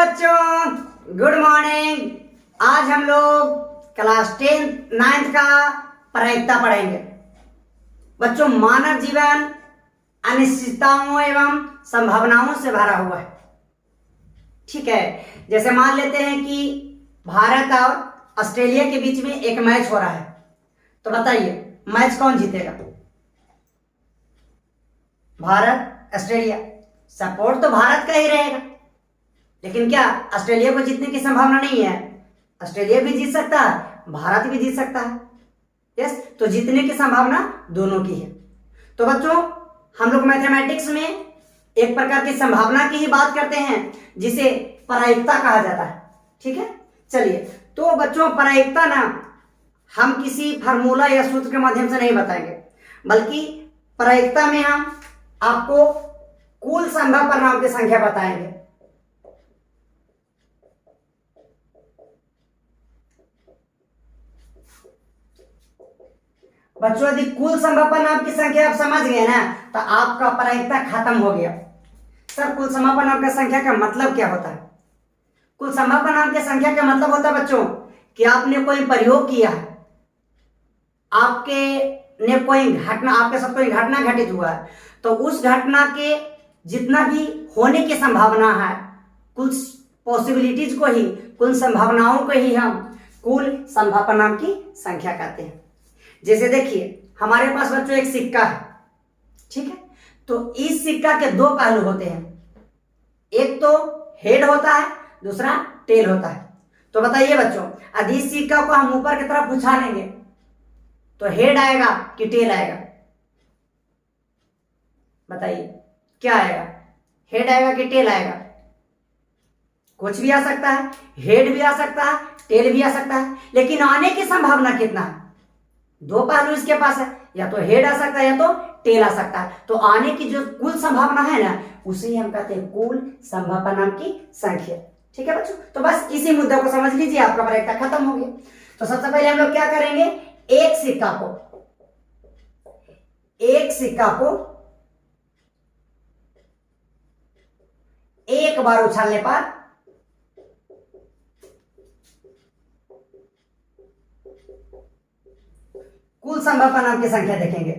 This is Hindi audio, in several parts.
बच्चों, गुड मॉर्निंग। आज हम लोग क्लास 10 9th का प्रायिकता पढ़ेंगे। बच्चों, मानव जीवन अनिश्चितताओं एवं संभावनाओं से भरा हुआ है। ठीक है, जैसे मान लेते हैं कि भारत और ऑस्ट्रेलिया के बीच में एक मैच हो रहा है, तो बताइए मैच कौन जीतेगा? भारत ऑस्ट्रेलिया। सपोर्ट तो भारत का ही रहेगा, लेकिन क्या ऑस्ट्रेलिया को जीतने की संभावना नहीं है? ऑस्ट्रेलिया भी जीत सकता है, भारत भी जीत सकता है। यस, तो जीतने की संभावना दोनों की है। तो बच्चों, हम लोग मैथमेटिक्स में एक प्रकार की संभावना की ही बात करते हैं, जिसे प्रायिकता कहा जाता है। ठीक है, चलिए। तो बच्चों, प्रायिकता ना हम किसी फार्मूला या सूत्र के माध्यम से नहीं बताएंगे, बल्कि प्रायिकता में हम आपको कुल संभव परिणाम की संख्या बताएंगे। बच्चों, यदि कुल संभव परिणाम की संख्या आप समझ गए ना, तो आपका प्रायिकता खत्म हो गया। सर, कुल संभव परिणाम की संख्या का मतलब क्या होता है? कुल संभव परिणाम की संख्या का मतलब होता है बच्चों कि आपने कोई प्रयोग किया है, आपके साथ कोई घटना घटित हुआ है, तो उस घटना के जितना भी होने की संभावना है, कुल पॉसिबिलिटीज को ही, कुल संभावनाओं को ही हम कुल संभव परिणाम की संख्या कहते हैं। जैसे देखिए, हमारे पास बच्चों एक सिक्का है। ठीक है, तो इस सिक्का के दो पहलू होते हैं, एक तो हेड होता है, दूसरा टेल होता है। तो बताइए बच्चों, यदि इस सिक्का को हम ऊपर की तरफ उछालेंगे तो हेड आएगा कि टेल आएगा? बताइए क्या आएगा? हेड आएगा कि टेल आएगा? कुछ भी आ सकता है, हेड भी आ सकता है, टेल भी आ सकता है, लेकिन आने की संभावना कितना है? दो पहलू इसके पास है, या तो हेड आ सकता है या तो टेल आ सकता है। तो आने की जो कुल संभावना है ना, उसे हम कहते हैं कुल संभव परिणाम की संख्या। ठीक है बच्चों, तो बस इसी मुद्दे को समझ लीजिए, आपका प्रायिकता खत्म हो गया। तो सबसे पहले हम लोग क्या करेंगे, एक सिक्का को एक बार उछालने पर कुल संभव परिणाम की संख्या देखेंगे।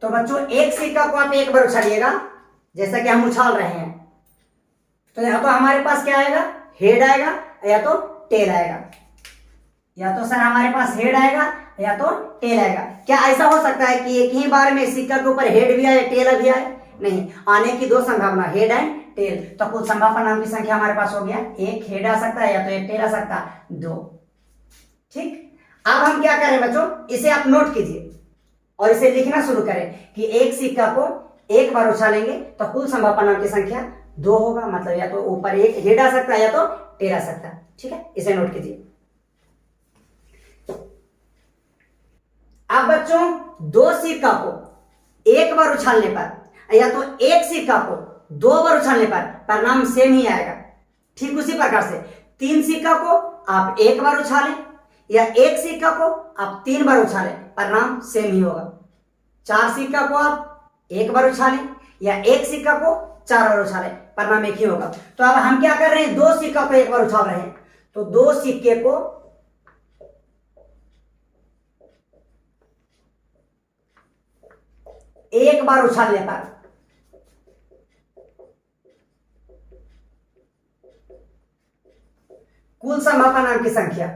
तो बच्चों, एक सिक्का को आप एक बार उछालिएगा, जैसा कि हम उछाल रहे हैं, तो या तो हमारे पास क्या आएगा, हेड आएगा या तो टेल आएगा। या तो सर हमारे पास हेड आएगा या तो टेल आएगा। क्या ऐसा हो सकता है कि एक ही बार में सिक्का के ऊपर हेड भी आए टेल भी आए? नहीं, आने की दो संभावना, हेड एंड टेल। तो कुल संभव परिणाम की संख्या हमारे पास हो गया, एक हेड आ सकता है या तो एक टेल आ सकता है, दो। ठीक, अब हम क्या करें बच्चों, इसे आप नोट कीजिए और इसे लिखना शुरू करें कि एक सिक्का को एक बार उछालेंगे तो कुल संभव परिणाम की संख्या दो होगा। मतलब या तो ऊपर एक हेड आ सकता है या तो टेल आ सकता है। ठीक है, इसे नोट कीजिए। अब बच्चों, दो सिक्का को एक बार उछालने पर या तो एक सिक्का को दो बार उछालने पर परिणाम सेम ही आएगा। ठीक उसी प्रकार से तीन सिक्का को आप एक बार उछालें या एक सिक्का को आप तीन बार उछालें, परिणाम सेम ही होगा। चार सिक्का को आप एक बार उछालें या एक सिक्का को चार बार उछालें, परिणाम एक ही होगा। तो अब हम क्या कर रहे हैं, दो सिक्का को एक बार उछाल रहे हैं, तो दो सिक्के को एक बार उछालने पर कुल संभव परिणाम की संख्या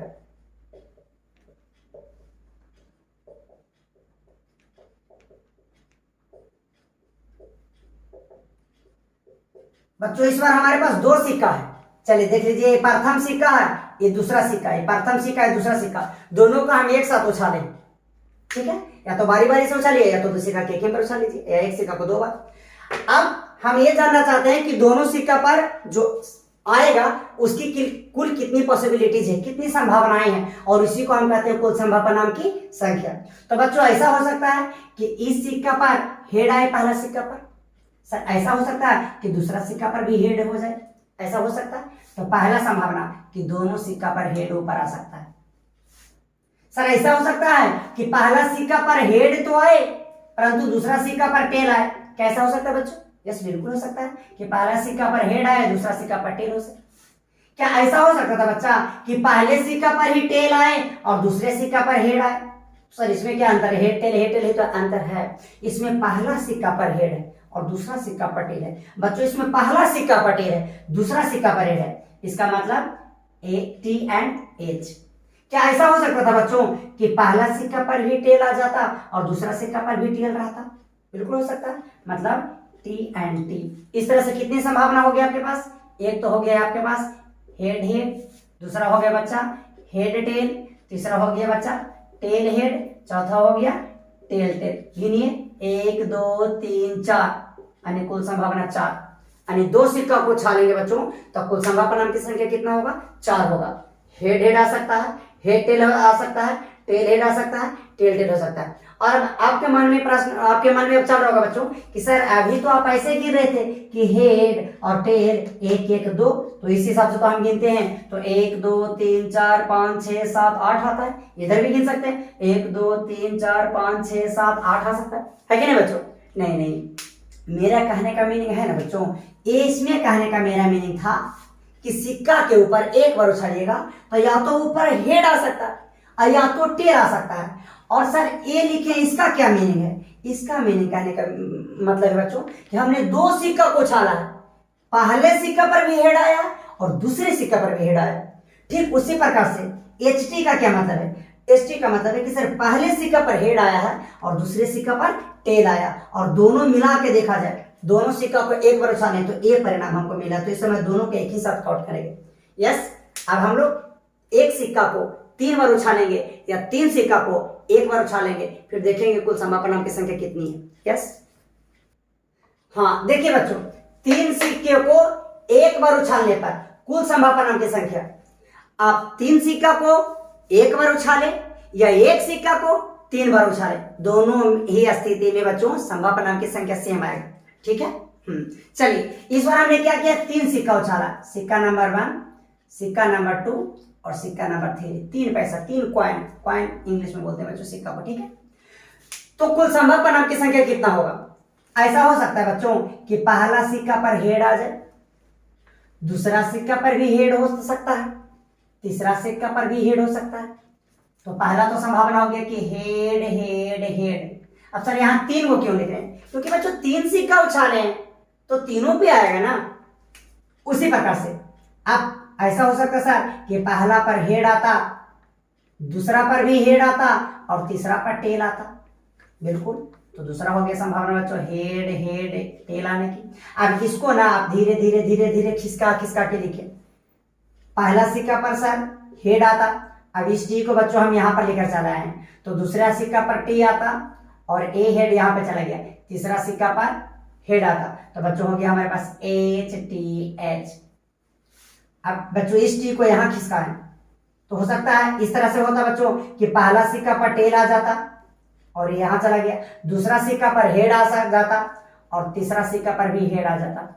बच्चों, इस बार हमारे पास दो सिक्का है। चलिए देख लीजिए, ये प्रथम सिक्का है, ये दूसरा सिक्का है। प्रथम सिक्का है, दूसरा सिक्का, दोनों का हम एक साथ उछालें। ठीक है, या तो बारी बारी से उछालिए या तो दूसरे सिक्का के एक ही बार उछाल लीजिए, या एक सिक्का को दो बार। अब हम ये जानना चाहते हैं कि दोनों सिक्का पर जो आएगा उसकी कुल कितनी पॉसिबिलिटीज है, कितनी संभावनाएं हैं, और इसी को हम कहते हैं कुल संभव परिणाम की संख्या। तो बच्चों, ऐसा हो सकता है कि इस सिक्का पर हेड आए, पहला सिक्का पर। सर, ऐसा हो सकता है कि दूसरा सिक्का पर भी हेड हो जाए, ऐसा हो सकता है। तो पहला संभावना कि दोनों सिक्का पर हेड ऊपर आ सकता है। सर ऐसा हो सकता है कि पहला सिक्का पर हेड तो आए परंतु दूसरा सिक्का पर टेल आए, कैसा हो सकता है बच्चों? यस, बिल्कुल हो सकता है कि पहला सिक्का पर हेड आए दूसरा सिक्का पर टेल हो सकता है। क्या ऐसा हो सकता था बच्चा कि पहले सिक्का पर ही टेल आए और दूसरे सिक्का पर हेड आए? सर इसमें क्या अंतर है? हेड टेल है तो अंतर है। इसमें पहला सिक्का पर हेड है और दूसरा सिक्का पर टेल है। बच्चों इसमें पहला सिक्का पर टेल है दूसरा सिक्का पर हेड है, इसका मतलब टी एंड एच। क्या ऐसा हो सकता था बच्चों कि पहला सिक्का पर भी टेल आ जाता और दूसरा सिक्का पर भी टेल रहता? बिल्कुल हो सकता है, मतलब टी एंड टी। इस तरह से कितनी संभावना हो गई आपके पास? एक तो हो गया आपके पास हेड हेड, दूसरा हो गया बच्चा हेड टेल, तीसरा हो गया बच्चा टेल हेड, चौथा हो गया टेल टेल। गिनिए 1 2 3 4 यानी कुल संभावना 4। यानी दो सिक्का को छालेंगे बच्चों तो कुल संभावना की संख्या कितना होगा? 4 होगा। हेड हेड आ सकता है, हेड टेल आ सकता है, टेल हेड आ सकता है, टेल टेल हो सकता है। और अब आपके मन में प्रश्न, आपके मन में चल रहा होगा बच्चों कि सर अभी तो आप ऐसे गिन रहे थे कि हेड और टेल 1 1 2, तो इस हिसाब से तो हम गिनते हैं तो 1 2 3 4 5 6 7 8 आता है। इधर भी गिन सकते हैं 1 2 3 4 5 6 7 8 आ सकता है कि नहीं बच्चों? नहीं नहीं, मेरा कहने का मीनिंग है ना बच्चों, इसमें कहने का मेरा मीनिंग था कि सिक्का के ऊपर एक बार उछालिएगा तो या तो ऊपर हेड आ सकता है और या तो टेल आ सकता है। और सर ये लिखे इसका क्या मीनिंग है? इसका मीनिंग कहने का मतलब है बच्चों कि हमने दो सिक्का को उछाला है, पहले सिक्का पर भी हेड आया और दूसरे सिक्का पर भी हेड आया। ठीक उसी प्रकार से एच टी का क्या मतलब है? एच टी का मतलब है कि सर पहले सिक्का पर हेड आया है और दूसरे सिक्का पर टेल आया और दोनों मिला के देखा जाए, दोनों सिक्का को एक बार उछाले तो ये परिणाम हमको मिला, तो इस समय दोनों के एक ही साथ काउंट करेंगे। यस, अब हम लोग एक सिक्का को 3 बार उछालेंगे या 3 सिक्का को एक बार उछालेंगे, फिर देखेंगे कुल संभावना की संख्या कितनी है। यस, हाँ देखिए बच्चों, 3 सिक्के को एक बार उछालने पर कुल संभावना की संख्या, आप 3 सिक्का को एक बार उछाले या एक सिक्का को 3 बार उछाले, दोनों ही स्थिति में बच्चों संभावना की संख्या सेम आएगा। ठीक है, चलिए इस बार हमने क्या किया? 3 सिक्का उछाला, सिक्का नंबर 1, सिक्का नंबर 2 और सिक्का नंबर 3, 3 पैसा, 3 कॉइन, कॉइन इंग्लिश में बोलते हैं बच्चों सिक्का को। ठीक है, तो कुल संभावना की संख्या कितना होगा? ऐसा हो सकता है बच्चों कि पहला सिक्का पर हेड आ जाए, दूसरा सिक्का पर भी हेड हो सकता है, तीसरा सिक्का पर भी हेड हो सकता है। तो पहला तो संभावना हो गया कि हेड हेड हेड। अब सर यहां 3 को क्यों लिख रहे हैं? क्योंकि बच्चों 3 सिक्का उछाले हैं तो तीनों पे आएगा ना। उसी प्रकार से अब ऐसा हो सकता है सर कि पहला पर हेड आता, दूसरा पर भी हेड आता और तीसरा पर टेल आता। बिल्कुल, तो दूसरा हो गया संभावना बच्चों हेड हेड टेल आने की। अब इसको ना आप धीरे धीरे धीरे धीरे खिसका खिसका के लिखे। पहला सिक्का पर सर हेड आता, अब इस टी को बच्चों हम यहां पर लेकर चला हैं तो दूसरा सिक्का पर टी आता और ए हेड यहां पे चला गया, तीसरा सिक्का पर हेड आता, तो बच्चों हो गया हमारे पास एच टी एच। अब बच्चों इस टी को यहां खिसकाएं तो हो सकता है इस तरह से होता बच्चों कि पहला सिक्का पर टेल आ जाता और यहां चला गया, दूसरा सिक्का पर हेड आ जाता और तीसरा सिक्का पर भी हेड आ जाता।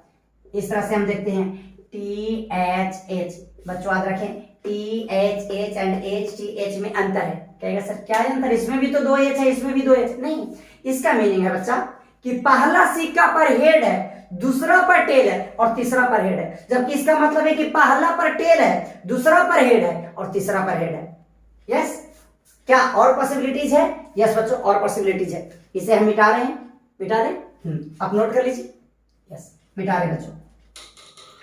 इस तरह से हम देखते हैं टी एच एच। बच्चों याद रखें T H H and H T H में अंतर है। कहेगा सर क्या है अंतर? इसमें भी तो 2 एच है, इसमें भी 2 एच। नहीं, इसका मीनिंग है बच्चा कि पहला सिक्का पर हेड है, दूसरा पर टेल है और तीसरा पर हेड है, जबकि इसका मतलब है कि पहला पर टेल है, दूसरा पर हेड है और तीसरा पर हेड है। यस, क्या और पॉसिबिलिटीज है? यस बच्चों, और पॉसिबिलिटीज है। इसे हम मिटा रहे हैं, मिटा रहे, आप नोट कर लीजिए। यस, मिटा रहे बच्चों।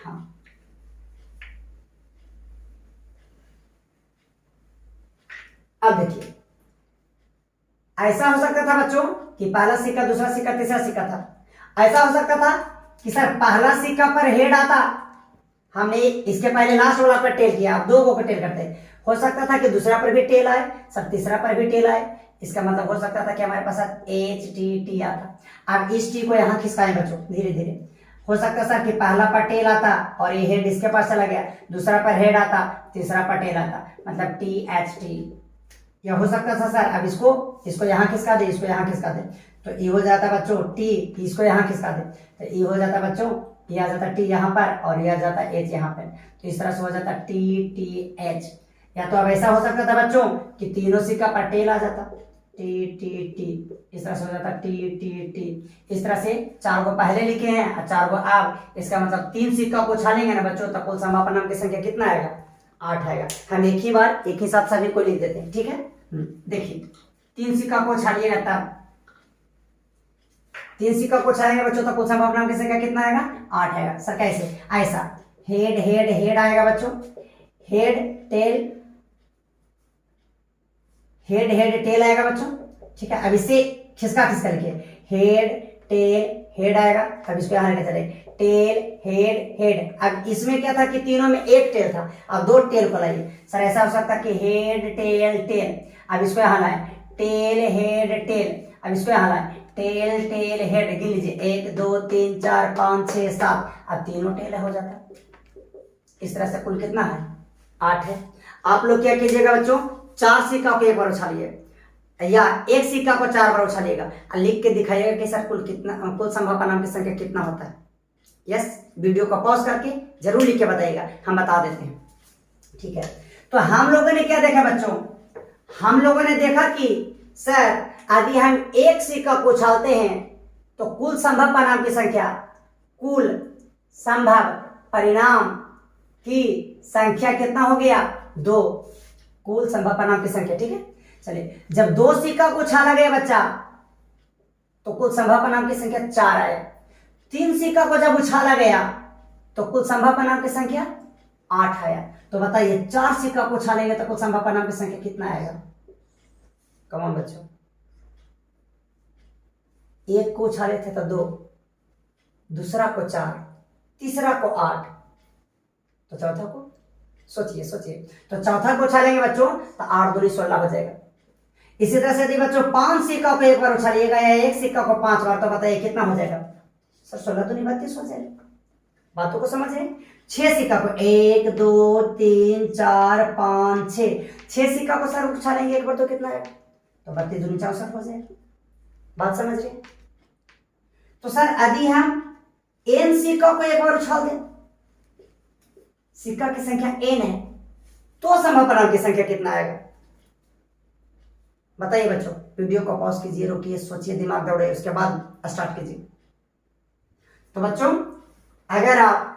हाँ, अब देखिए ऐसा हो सकता था बच्चों कि पहला सिक्का, दूसरा सिक्का, तीसरा सिक्का था। ऐसा हो सकता था कि सर पहला सिक्का पर हेड आता, हमने इसके पहले लास्ट वाला पर टेल किया, अब 2 को टेल करते हैं। हो सकता था कि दूसरा पर भी टेल आए, सब तीसरा पर भी टेल आए। इसका मतलब हो सकता था कि हमारे पास एच टी टी आता। अब इस टी को यहां खिसकाएं बच्चों धीरे धीरे। हो सकता सर कि पहला पर टेल आता और ये हेड इसके पास चला गया, दूसरा पर हेड आता, तीसरा पर टेल आता, मतलब टी एच टी। या हो सकता था सर अब इसको यहाँ खिसका दे, इसको यहाँ खिसका दे, तो ये हो जाता बच्चों टी, इसको यहाँ खिसका दे तो ये हो जाता बच्चों, ये आ जाता टी यहाँ पर और ये आ जाता एच यहाँ पर, तो इस तरह से हो जाता टी टी एच। या तो अब ऐसा हो सकता था बच्चों कि तीनों सिक्का पर टेल आ जाता, टी टी टी, इस तरह से हो जाता टी टी टी। इस तरह से 4 को पहले लिखे हैं और 4 को अब, इसका मतलब 3 सिक्का को उछालेंगे ना बच्चों, तो कुल समापनांक की संख्या कितना आएगा? 8 आएगा। हम एक ही बार एक ही साथ सभी को लिख देते हैं, ठीक है। देखिए 3 सिक्का को उछालिएगा, तब 3 सिक्का को उछालेंगे बच्चों तो कुल समापनांक की संख्या कितना आएगा? 8 आएगा। सर कैसे? ऐसा हेड हेड हेड आएगा बच्चों, head tail, head head tail आएगा बच्चों, ठीक है। अब इसे खिसका खिसका लिखिए, हेड टेल हेड आएगा। अब इसको यहां लेके चले, टेल हेड हेड। अब इसमें क्या था कि तीनों में एक टेल था, अब 2 टेल को लाइए। सर ऐसा हो सकता है कि हेड टेल टेल, अब इसको यहां लाए, टेल हेड टेल। अब इसको यहां लाए, टेल टेल हेड। गिन लीजिए 1 2 3 4 5 6 7, अब तीनों टेल हो जाता। इस तरह से कुल कितना है? 8 है। आप लोग क्या कीजिएगा बच्चों, 4 सिक्का को एक बार उछालिए या एक सिक्का को 4 बार उछालिएगा और लिख के दिखाइएगा कि सर कुल कितना, कुल समापनांक की संख्या कितना होता है। यस, वीडियो को पॉज करके जरूर लिख के बताइएगा, हम बता देते हैं, ठीक है। तो हम लोगों ने क्या देखा बच्चों, हम लोगों ने देखा कि सर यदि हम एक सिक्का को उछालते हैं तो कुल संभव परिणाम की संख्या, कुल संभव परिणाम की संख्या कितना हो गया? 2, कुल संभव परिणाम की संख्या, ठीक है। चलिए, जब 2 सिक्का को उछाला गया बच्चा तो कुल संभव परिणाम की संख्या 4 आया। 3 सिक्का को जब उछाला गया तो कुल संभव परिणाम की संख्या 8 आया। तो बताइए 4 सिक्का को उछालेंगे तो कुल संभव परिणाम की संख्या कितना आएगा? कौन बच्चों, एक को उछाले थे तो 2, दूसरा को 4, तीसरा को 8, तो चौथा को सोचिए सोचिए, तो चौथा को उछालेंगे बच्चों तो 8 दूनी 16 हो जाएगा। इसी तरह से यदि बच्चों 5 सिक्का को एक बार उछालिएगा या एक सिक्का को 5 बार, तो बताइए कितना हो जाएगा? सर 16 दूनी 32 हो जाएगा। बातों को समझ रहे? 6 सिक्का को 1 2 3 4 5 6 सिक्का को सर उछालेंगे एक बार तो कितना आएगा? तो 32 दूनी 64 हो जाएगा। बात समझ रहे? तो सर यदि हम n सिक्का को एक बार उछाल दें, सिक्का की संख्या n है, तो संभव परिणाम की संख्या कितना आएगा? बताइए बच्चों, वीडियो को पॉज कीजिए, रोकिए, सोचिए, दिमाग दौड़े, उसके बाद स्टार्ट कीजिए। तो बच्चों अगर आप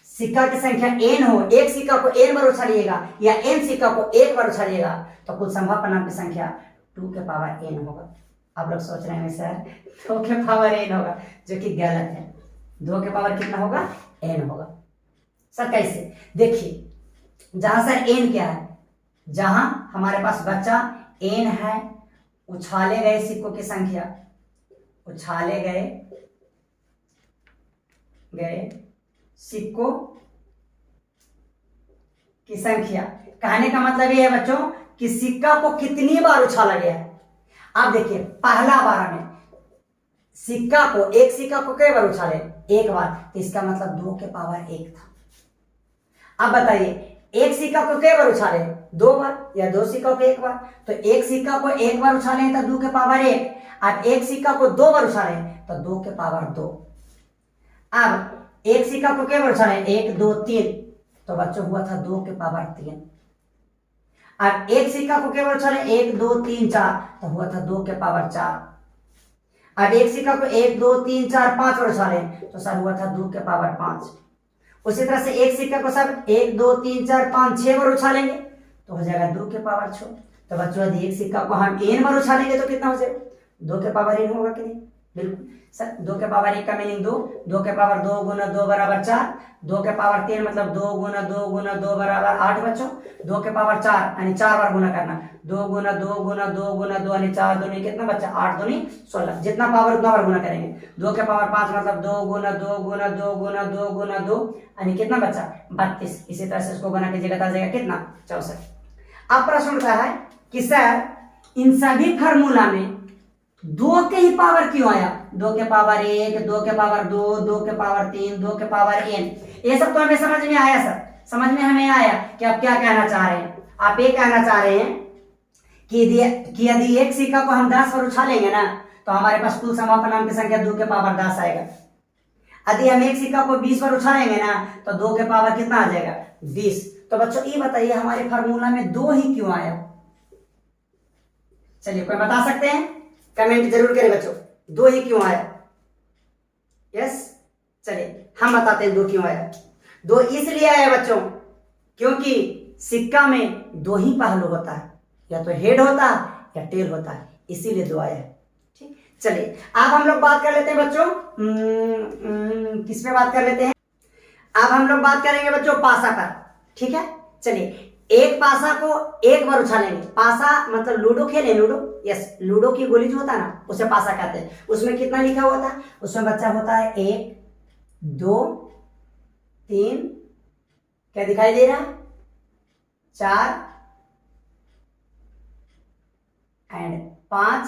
सिक्का की संख्या n हो, एक सिक्का को n बार उछालिएगा या n सिक्का को एक बार उछालिएगा तो कुल संभव परिणाम की संख्या 2 के पावर n होगा। आप लोग सोच रहे हैं सर 2 के पावर n होगा, जो कि गलत है। 2 के पावर कितना होगा? n होगा। सर कैसे? देखिए, जहां सर n क्या है, जहां हमारे पास बच्चा n है, उछाले गए सिक्कों की संख्या, उछाले गए सिक्कों की संख्या, कहने का मतलब यह है बच्चों कि सिक्का को कितनी बार उछाला गया है। आप देखिए, पहला बार में सिक्का को, एक सिक्का को कई बार उछाले? एक बार, तो इसका मतलब 2 के पावर 1 था। अब बताइए, एक सिक्का को कई बार उछाले? 2 बार, या 2 सिक्का को 1 बार। तो एक सिक्का को 1 बार उछाले तो 2 के पावर 1, अब एक सिक्का को 2 बार उछाले तो 2 के पावर 2। अब एक सिक्का को कई बार उछाले? 1 2 3, तो बच्चों हुआ था 2 के पावर 3। अब एक सिक्का को कई बार उछाले? 1 2 3 4, तो हुआ था 2 के पावर 4। अब एक सिक्का को 1 2 3 4 5 बार उछाले तो सर हुआ था 2 के पावर 5। उसी तरह से एक सिक्का को सब 1 2 3 4 5 6 बार उछालेंगे तो हो जाएगा 2 के पावर 6। तो बच्चों यदि एक सिक्का को हम n बार उछालेंगे तो कितना हो जाएगा? 2 के पावर n होगा कि नहीं? बिल्कुल सर, 2 के पावर 1 का मीनिंग 2, 2 के पावर 2 गुना 2 बराबर 4, 2 के पावर 3 मतलब 2 गुना 2 गुना 2 बराबर 8 बच्चों। 2 के पावर 4 यानी 4 बार गुना करना, 2 गुना 2 गुना 2 गुना 2 यानी 4 दूनी कितना बच्चा? 8 दूनी 16, जितना पावर उतना बार गुना करेंगे। 2 के पावर 5 मतलब 2 गुना 2 गुना 2 गुना 2 गुना 2 यानी कितना बच्चा? 32। इसी तरह से इसको गुना कीजिएगा तो आ जाएगा कितना? 64। अब प्रश्न उठता है कि सर इन सभी फार्मूला में 2 के ही पावर क्यों आया? 2 के पावर 1, 2 के पावर 2, 2 के पावर 3, 2 के पावर n, ये सब तो हमें समझ में आया सर, समझ में हमें आया कि आप क्या कहना चाह रहे हैं। आप ये कहना चाह रहे हैं कि यदि एक सिक्का को हम 10 बार उछालेंगे ना तो हमारे पास कुल समापनांक की संख्या 2 के पावर 10 आएगा। यदि हम एक सिक्का को 20 बार उछालेंगे ना तो 2 के पावर कितना आ जाएगा? 20। तो बच्चों ये बताइए हमारे फार्मूला में 2 ही क्यों आया? चलिए कोई बता सकते हैं? कमेंट जरूर करें बच्चों, 2 ही क्यों आया? यस, चलिए हम बताते हैं 2 क्यों आया। 2 इसलिए आया बच्चों क्योंकि सिक्का में 2 ही पहलू होता है, या तो हेड होता है या टेल होता है, इसीलिए 2 आया है। ठीक, चलिए अब हम लोग बात कर लेते हैं बच्चों, किस पे बात कर लेते हैं? अब हम लोग बात करेंगे बच्चों पासा पर। ठीक है, चलिए एक पासा को एक बार उछालेंगे। पासा मतलब लूडो खेले, लूडो, यस, लूडो की गोली जो होता है ना उसे पासा कहते हैं। उसमें कितना लिखा हुआ था? उसमें बच्चा होता है 1 2 3, क्या दिखाई दे रहा है? 4 एंड 5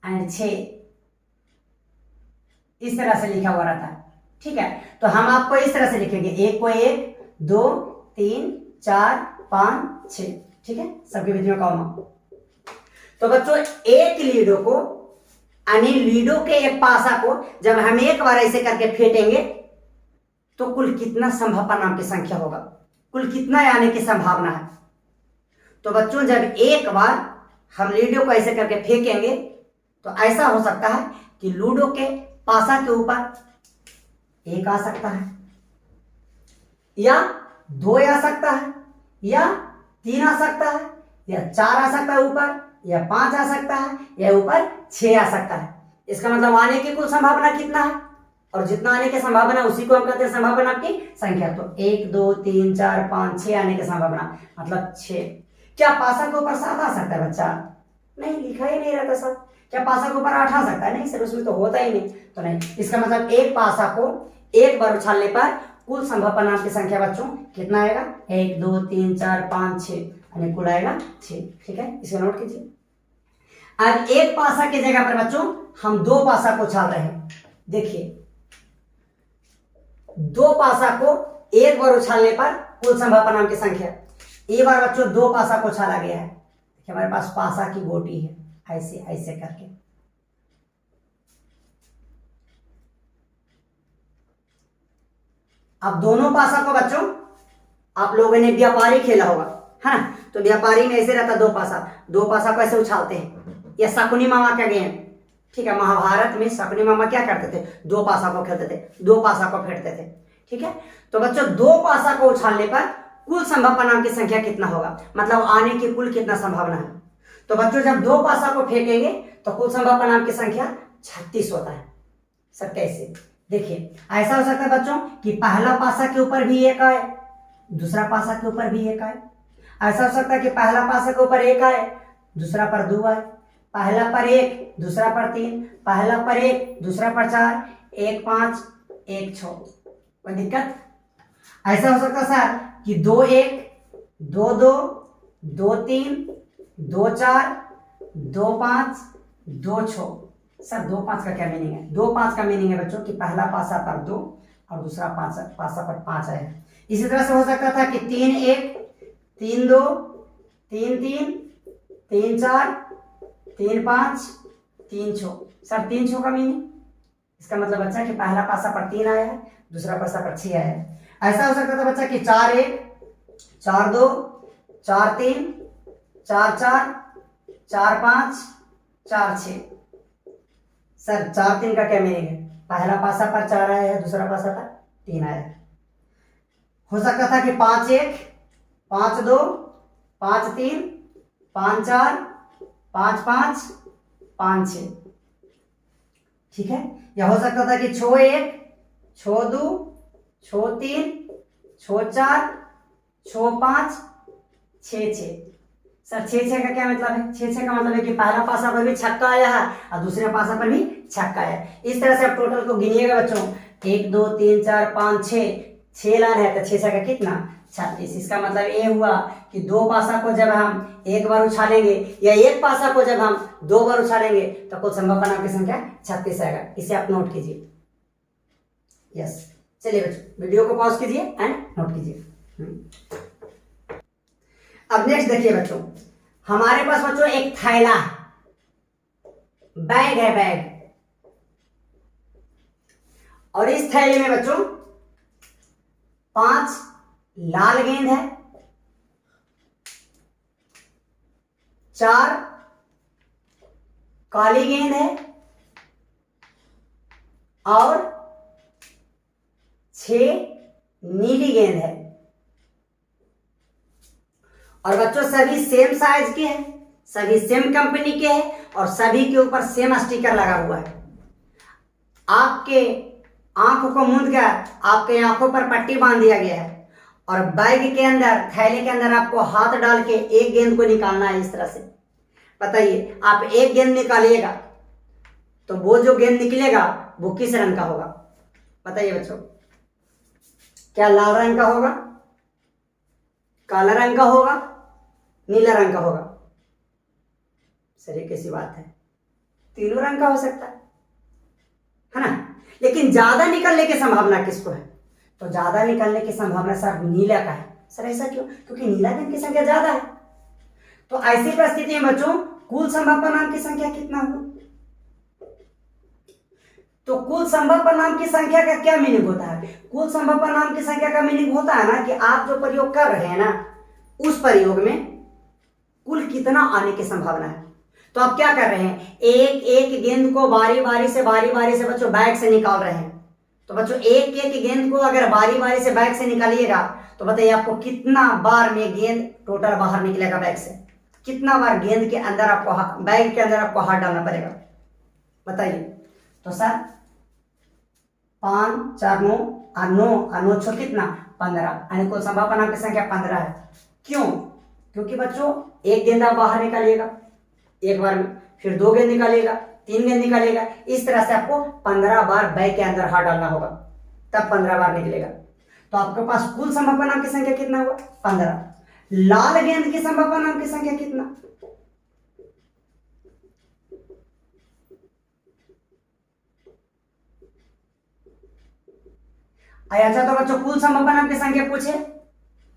एंड 6, इस तरह से लिखा हुआ रहता है। ठीक है, तो हम आपको इस तरह से लिखेंगे, 1 को 1 2 3 4 5 6। ठीक है, सबके बीच में कॉमा। तो बच्चों एक लीडो को, यानी लीडो के एक पासा को जब हम एक बार ऐसे करके फेंटेंगे तो कुल कितना संभव परिणाम की संख्या होगा, कुल कितना आने की संभावना है? तो बच्चों जब एक बार हम लीडो को ऐसे करके फेंकेंगे तो ऐसा हो सकता है कि लूडो के पासा के ऊपर 1 आ सकता है, या 2 आ सकता है, या 3 आ सकता है, या 4 आ सकता है ऊपर, या 5 आ सकता है, या ऊपर 6 आ सकता है। इसका मतलब आने की कुल संभावना कितना है? और जितना आने की संभावना उसी को हम कहते हैं संभावना की संख्या। तो 1 2 3 4 5 6 आने की संभावना मतलब 6। क्या पासा के ऊपर 7 आ सकता है बच्चा? नहीं, लिखा ही नहीं रहता सर। क्या पासा के ऊपर 8 आ सकता है? नहीं सर, उसमें तो होता ही नहीं। तो नहीं, इसका मतलब एक पासा को एक बार उछालने पर कुल संभव परिणाम की संख्या बच्चों कितना आएगा? 1 2 3 4 5 6, यानी कुल आएगा 6। ठीक है, इसे नोट कीजिए। अब एक पासा की जगह पर बच्चों हम 2 पासा को उछाल रहे हैं। देखिए 2 पासा को एक बार उछालने पर कुल संभव परिणाम की संख्या, एक बार बच्चों 2 पासा को उछाला गया है। देखिए हमारे पास पासा की गोटी है, ऐसे ऐसे करके। अब दोनों पासा को बच्चों आप लोगों ने व्यापारी खेला होगा, है ना? तो व्यापारी में ऐसे रहता 2 पासा, 2 पासा को ऐसे उछालते हैं। या शकुनी मामा का गेम, ठीक है, महाभारत में शकुनी मामा क्या करते थे? 2 पासा को खेलते थे, 2 पासा को फेंटते थे। ठीक है, तो बच्चों 2 पासा को उछालने पर कुल संभव परिणाम की संख्या कितना होगा, मतलब आने की कुल कितना संभावना है? तो बच्चों जब 2 पासा को फेंकेंगे तो कुल संभव परिणाम की संख्या 36 होता है। सर कैसे? देखिए ऐसा हो सकता है बच्चों कि पहला पासा के ऊपर भी 1 आए, दूसरा पासा के ऊपर भी 1 आए। ऐसा हो सकता है कि पहला पासा के ऊपर 1 आए, दूसरा पर 2 आए, पहला पर 1 दूसरा पर 3, पहला पर 1 दूसरा पर 4, 1 5 1 6। कोई दिक्कत? ऐसा हो सकता है सर कि 2 1 2 2 2 3 2 4 2 5 2 6। सर 2 5 का क्या मीनिंग है? 2 5 का मीनिंग है बच्चों कि पहला पासा पर 2 और दूसरा पासा पर 5 आए। इसी तरह से हो सकता था कि 3 1 3 2 3 3 3 4 3 5 3 6। सर 3 6 का मीनिंग, इसका मतलब बच्चा कि पहला पासा पर 3 आया है, दूसरा पासा पर 6 आया है। ऐसा हो सकता था बच्चा कि 4 1 4 2 4 3 4 4 4 5 4 6। सर 4 3 का क्या मीनिंग है? पहला पासा पर 4 आया है, दूसरा पासा पर 3 आया है। हो सकता था कि 5 1 5 2 5 3 5 4 5 5 5 6। ठीक है, या हो सकता था कि 6 1 6 2 6 3 6 4 6 5 6 6। सर 6 6 का क्या मतलब है? 6 6 का मतलब है कि पहला पासा पर भी छक्का आया है और दूसरे पासा पर भी छक्का आया है। इस तरह से आप टोटल को गिनिएगा बच्चों, 1 2 3 4 5 6 लाइन है, तो 6 6 का कितना? 36। इसका मतलब ये हुआ कि 2 पासा को जब हम एक बार उछालेंगे या एक पासा को जब हम 2 बार उछालेंगे तो कुल संभव परिणाम की संख्या 36 आएगा। इसे आप नोट कीजिए। यस, चलिए बच्चों वीडियो को पॉज कीजिए एंड नोट कीजिए। अब नेक्स्ट देखिए बच्चों, हमारे पास बच्चों एक थैला है, बैग है, बैग। और इस थैले में बच्चों 5 लाल गेंद है, 4 काली गेंद है और 6 नीली गेंद है। और बच्चों सभी सेम साइज के हैं, सभी सेम कंपनी के हैं और सभी के ऊपर सेम स्टिकर लगा हुआ है। आपके आंखों को मूंद कर आपके आंखों पर पट्टी बांध दिया गया है और बैग के अंदर, थैले के अंदर आपको हाथ डाल के एक गेंद को निकालना है। इस तरह से बताइए, आप एक गेंद निकालिएगा तो वो जो गेंद निकलेगा वो किस रंग का होगा? बताइए बच्चों, क्या लाल रंग का होगा, काला रंग का होगा, नीला रंग का होगा? सही कैसी बात है, तीनों रंग का हो सकता है ना। लेकिन ज्यादा निकलने की संभावना किसको है? तो ज्यादा निकलने की संभावना सर नीला का है। सर ऐसा क्यों? क्योंकि नीला गेंद की संख्या ज्यादा है। तो ऐसी परिस्थिति में बच्चों कुल संभव परिणाम की संख्या कितना होगा? तो कुल संभव परिणाम की संख्या का क्या मीनिंग होता है? कुल संभव परिणाम की संख्या का मीनिंग होता है ना कि आप जो प्रयोग कर रहे हैं ना, उस प्रयोग में कुल कितना आने की संभावना है। तो आप क्या कर रहे हैं, एक एक गेंद को बारी बारी से बच्चों बैग से निकाल रहे हैं। तो बच्चों एक एक गेंद को अगर बारी बारी से बैग से निकालिएगा तो बताइए आपको कितना बार में गेंद टोटल बाहर निकलेगा बैग से? कितना बार गेंद के अंदर आपको, बैग के अंदर आपको हाथ डालना पड़ेगा? बताइए। तो सर 5 4 9 और 9 और 9 6 कितना? 15, यानी कुल संभव परिणाम की संख्या 15 है। क्यों? क्योंकि बच्चों एक गेंद आप बाहर निकालिएगा एक बार में, फिर 2 गेंद निकालिएगा, 3 गेंद निकालिएगा, इस तरह से आपको 15 बार बैग के अंदर हाथ डालना होगा, तब 15 बार निकलेगा। तो आपके पास कुल संभव परिणाम की संख्या कितना हुआ? 15। लाल गेंद की संभव परिणाम की संख्या कितना? अच्छा, तो बच्चों कुल संभव परिणाम की संख्या पूछे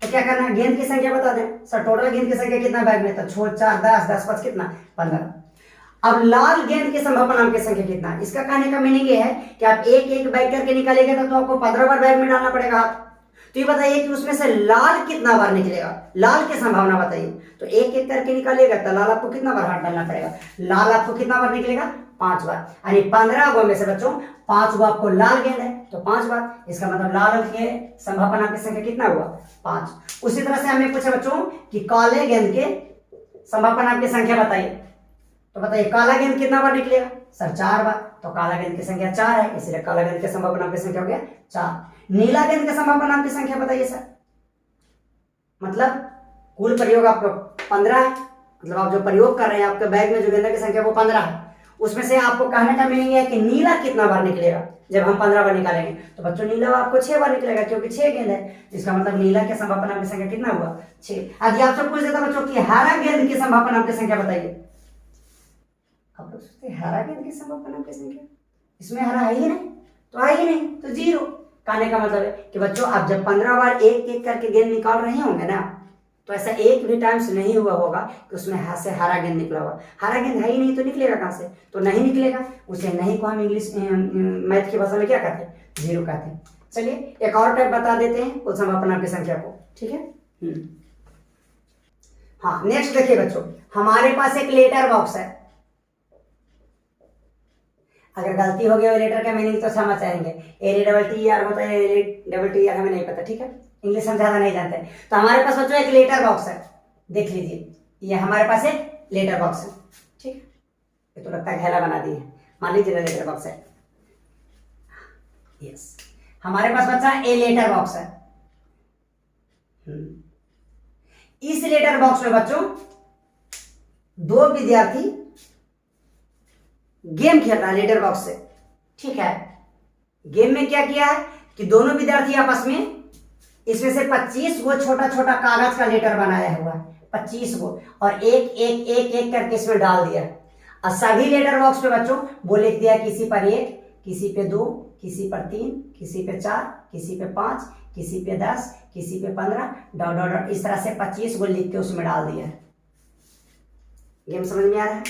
तो क्या करना है? गेंद की संख्या बता दें। सर टोटल गेंद की संख्या कितना बैग में? तो 4 4 10 10 5 कितना? 15। अब लाल गेंद के संभव परिणाम की संख्या कितना? इसका कहने का मीनिंग ये है कि आप एक एक बैग करके निकालेंगे तो आपको 15 बार बैग में डालना पड़ेगा। तो ये बताइए कि उसमें से लाल कितना बार निकलेगा? लाल की संभावना बताइए। तो एक एक करके निकालिएगा तो लाल आपको कितना बार हाथ डालना पड़ेगा? लाल आपको कितना बार निकलेगा? 5 बार, यानी 15 गो में से बच्चों 5 गो आपको लाल गेंद है तो 5 बार। इसका मतलब लाल के संभव परिणाम की संख्या कितना हुआ? 5। उसी तरह से हमने पूछा बच्चों कि काले गेंद के संभव परिणाम की संख्या बताइए। तो बताइए काला गेंद कितना बार निकलेगा? सर 4 बार। तो काला गेंद की संख्या 4 है, इसलिए काला गेंद के संभव परिणाम की संख्या हो गया 4। नीला गेंद के संभव परिणाम की संख्या बताइए सर। मतलब कुल प्रयोग आपका 15 है, मतलब आप जो प्रयोग कर रहे हैं आपके बैग में जो गेंद की संख्या वो 15 है। उसमें से आपको कहने का मीनिंग है कि नीला कितना बार निकलेगा? जब हम 15 बार निकालेंगे तो बच्चों नीला आपको 6 बार निकलेगा, क्योंकि 6 गेंद है। इसका मतलब नीला के संभव परिणाम की संख्या कितना हुआ? 6। यदि आपसे पूछ देता बच्चों की हरा गेंद की संभव परिणाम की संख्या बताइए, आप लोग सोचते हैं हरा गेंद की संभव परिणाम की संख्या, इसमें हरा है ही नहीं, तो है ही नहीं, तो 0। कहने का मतलब है कि बच्चों आप जब 15 बार एक एक करके गेंद निकाल रहे होंगे ना, तो ऐसा एक भी टाइम से नहीं हुआ होगा कि उसमें हाथ से हरा गेंद निकला हुआ। हरा गेंद है ही नहीं तो निकलेगा कहां से? तो नहीं निकलेगा। उसे नहीं को हम इंग्लिश मैथ की भाषा में क्या कहते हैं? 0 कहते हैं। चलिए एक और टाइप बता देते हैं कुल संभव परिणाम की संख्या को, ठीक है। हाँ, नेक्स्ट देखिए बच्चों, हमारे पास एक लेटर बॉक्स है। अगर गलती हो गई लेटर का मीनिंग तो क्षमा चाहेंगे। LETTER होता है, LETTER हमें नहीं पता, ठीक है, इंग्लिश हम ज्यादा नहीं जानते। तो हमारे पास बच्चों एक लेटर बॉक्स है, देख लीजिए, ये हमारे पास एक लेटर बॉक्स है, ठीक है। ये तो लगता है घेला बना दिए, मान लीजिए लेटर बॉक्स है। यस, हमारे पास बच्चा ए लेटर बॉक्स है। इस लेटर बॉक्स में बच्चों 2 विद्यार्थी गेम खेल रहा है लेटर बॉक्स से, ठीक है। गेम में क्या किया है कि दोनों विद्यार्थी आपस में इसमें से 25 गो छोटा छोटा कागज का लेटर बनाया हुआ है, 25 गो, और एक एक एक एक करके इसमें डाल दिया। और सभी लेटर बॉक्स पे बच्चों वो लिख दिया, किसी पर 1, किसी पे 2, किसी पर 3, किसी पे 4, किसी पे 5, किसी पे 10, किसी पे 15, डॉट डॉट डॉट, इस तरह से 25 गो लिख के उसमें डाल दिया। गेम समझ में आ रहा है?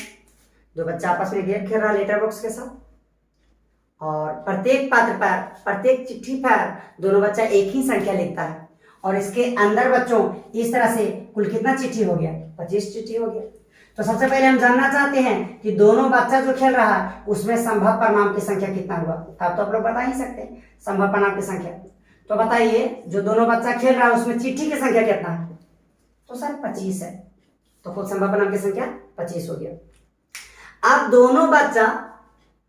जो बच्चा आपस में गेम खेल रहा है लेटर बॉक्स के साथ, और प्रत्येक पात्र पर, प्रत्येक चिट्ठी पर दोनों बच्चा एक ही संख्या लिखता है। और इसके अंदर बच्चों इस तरह से कुल कितना चिट्ठी हो गया? 25 चिट्ठी हो गया। तो सबसे पहले हम जानना चाहते हैं कि दोनों बच्चा जो खेल रहा है उसमें संभव परिणाम की संख्या कितना हुआ। अब तो आप लोग बता ही सकते हैं संभव परिणाम की संख्या। तो बताइए, जो दोनों बच्चा खेल रहा है उसमें चिट्ठी की संख्या कितना है? तो सर 25 है। तो कुल संभव परिणाम की संख्या 25 हो गया। अब दोनों बच्चा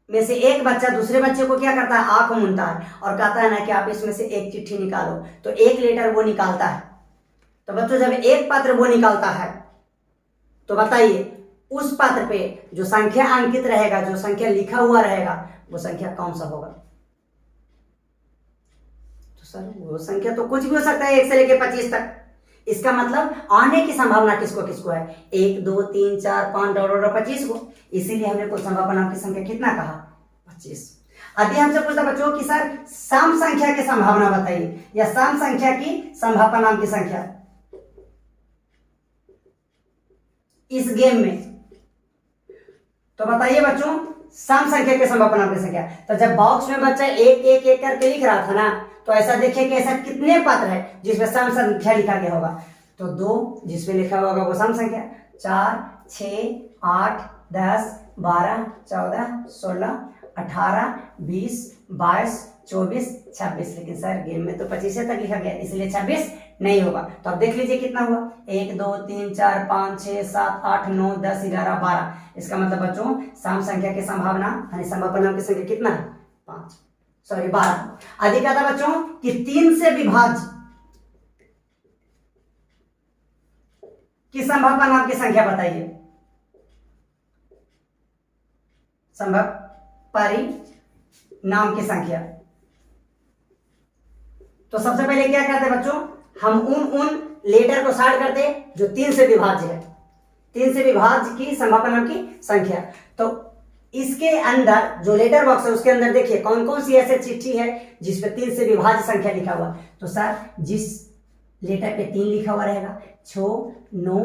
में से एक बच्चा दूसरे बच्चे को क्या करता है? आंख मूंदता है और कहता है ना कि आप इसमें से एक चिट्ठी निकालो। तो एक लेटर वो निकालता है। तो बच्चों जब एक पात्र वो निकालता है तो बताइए उस पात्र पे जो संख्या अंकित रहेगा, जो संख्या लिखा हुआ रहेगा, वो संख्या कौन सा होगा? तो सर वो संख्या तो कुछ भी हो सकता है 1 से लेकर 25 तक। इसका मतलब आने की संभावना किसको किसको है? 1 2 3 4 5 25 को। इसीलिए हमने कुल संभव परिणाम की संख्या कितना कहा? 25। अभी हमसे पूछता बच्चों कि सर सम संख्या की संभावना बताइए, या सम संख्या की संभव परिणाम की संख्या इस गेम में। तो बताइए बच्चों सम संख्या के संभव परिणाम की संख्या। तो जब बॉक्स में बच्चा एक एक एक करके लिख रहा था ना, तो ऐसा देखिए कि ऐसा कितने पात्र है जिसमें सम संख्या लिखा गया होगा? तो 2 जिसमें लिखा होगा वो सम संख्या, 4 6 8 10 12 14 16 18 20 22 24 26। लेकिन सर गेम में तो 25 तक लिखा गया, इसलिए 26 नहीं होगा। तो अब देख लीजिए कितना हुआ? 1 2 3 4 5 6 7 8 9 10 11 12। इसका मतलब बच्चों सम संख्या की संभावना यानी संभव परिणाम की संख्या कितना है? 12। अधिक आता बच्चों कि 3 से विभाज्य की संभव परिणाम की संख्या बताइए। संभव परिणाम की संख्या। तो सबसे पहले क्या करते हैं बच्चों? हम उन लेटर को सॉर्ट करते जो 3 से विभाज्य है। 3 से विभाज्य की संभव परिणाम की संख्या। तो इसके अंदर जो लेटर बॉक्स है उसके अंदर देखिए कौन कौन सी ऐसी चिट्ठी है जिसपे 3 से विभाज्य संख्या लिखा हुआ। तो सर जिस लेटर पे 3 लिखा हुआ रहेगा 6 9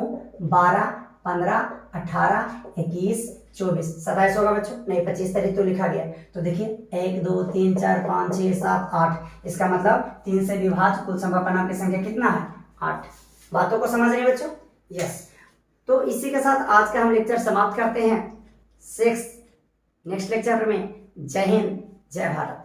12 15 18 21 24 27 होगा बच्चों। नहीं 25 तारीख तो लिखा गया। तो देखिए 1 2 3 4 5 6 7 8। इसका मतलब 3 से विभाज्य कुल संभव परिणाम की संख्या कितना है? 8। बातों को समझ रहे बच्चों? यस। तो इसी के साथ आज का हम लेक्चर समाप्त करते हैं। नेक्स्ट लेक्चर में। जय हिंद, जय भारत।